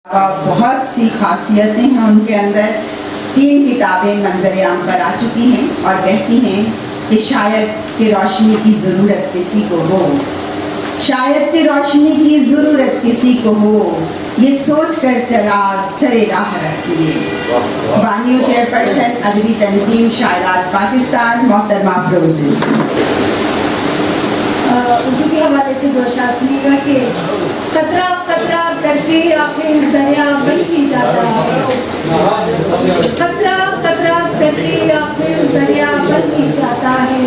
बहुत सी खासियतें हैं उनके अंदर। 3 किताबें मंजर-ए-आम पर आ चुकी हैं और कहती हैं कि शायद कि रोशनी की ज़रूरत किसी को हो, शायद कि रोशनी की ज़रूरत किसी को हो, ये सोच कर चराग सरे राह रख लिए। बानियो चेयरपर्सन अदबी तंजीम शायरात पाकिस्तान मोहतरमा फिरोज़। उर्दू के हवाले से दो शायर सुनिएगा कि कतरा कतरा करके आखिर दरिया बन ही जाता है, कतरा कतरा करके आखिर दरिया बन ही जाता है,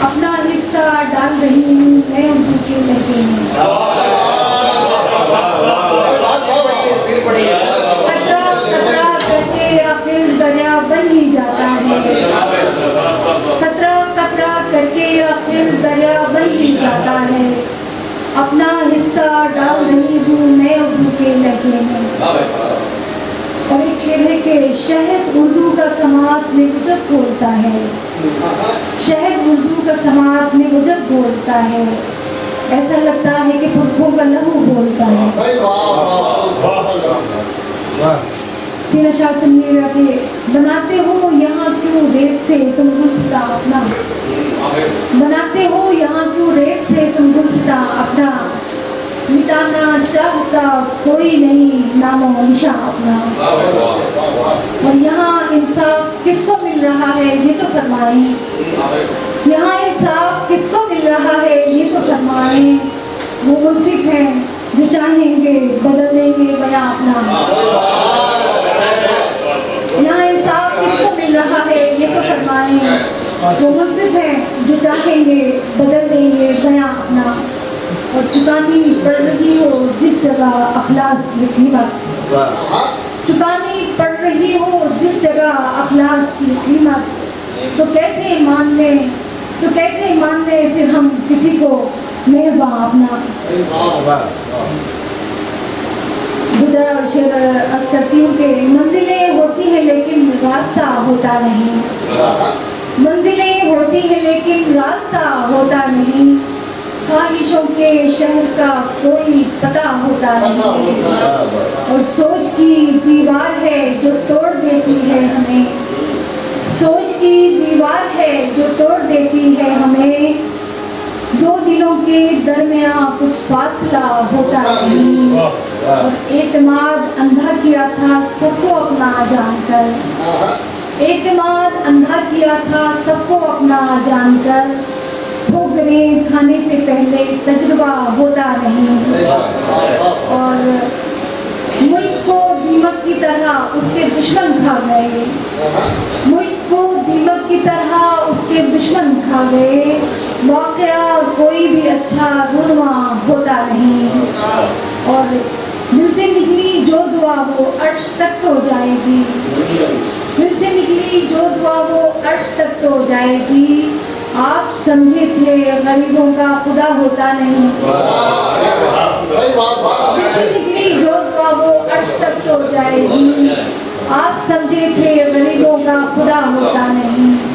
अपना हिस्सा डाल रही हूँ मैं उर्दू के लहजे में। कतरा कतरा करके आखिर दरिया बन ही जाता है, कतरा कतरा करके आखिर दरिया बन ही जाता है, अपना हिस्सा डाल रही हूँ मैं उर्दू के लहजे में। और एक शेर है कि शहद उर्दू का समात में जब बोलता है, शहद उर्दू का समात में जब बोलता है, ऐसा लगता है कि पुरखों का लहू बोलता है। तीन अशार सुनिएगा कि बनाते हो यहाँ क्यों रेत से तुम गुलसिता अपना, बनाते हो यहाँ क्यों रेत से तुम गुलसिता अपना, मिटाना चाहता कोई नहीं नामो निशा अपना। और यहाँ इंसाफ किसको मिल रहा है ये तो फरमाएं, यहाँ इंसाफ किसको मिल रहा है ये तो फरमाएं, वो मुंसिफ हैं जो चाहेंगे बदल देंगे बयां अपना। यहाँ इंसाफ किसको मिल रहा है ये तो फरमाएं, वो मुंसिफ हैं जो चाहेंगे बदल देंगे बयां अपना। और चुकानी पड़ रही हो जिस जगह अखलास की कीमत, चुकानी पड़ रही हो जिस जगह अखलास की कीमत, तो कैसे मान लें, तो कैसे मान लें फिर हम किसी को मेहरबान अपना। गुजर और शेर अर्ज करती हूँ कि मंजिलें होती हैं लेकिन रास्ता होता नहीं, मंजिलें होती हैं लेकिन रास्ता होता नहीं, ख्वाहिशों के शहर का कोई पता होता नहीं, और सोच की दीवार है जो तोड़ देती है हमें, सोच की दीवार है जो तोड़ देती है हमें, दो दिलों के दरमियां कुछ फासला होता नहीं, और एतमाद अंधा किया था सबको अपना जानकर, एतमाद अंधा किया था सबको अपना जानकर, ठोकरें खाने से पहले तजुर्बा होता नहीं, और मुल्क को दीमक की तरह उसके दुश्मन खा गए, मुल्क को दीमक की तरह उसके दुश्मन खा गए, वाक़या कोई भी अच्छा रुनवा होता नहीं, और दिल से निकली जो दुआ वो अर्श तक तो जाएगी, दिल से निकली जो दुआ वो अर्श तक तो जाएगी, आप समझे थे गरीबों का खुदा होता नहीं, दिल से निकली जो दुआ वो अर्श तक तो जाएगी, आप समझे थे गरीबों का खुदा होता नहीं।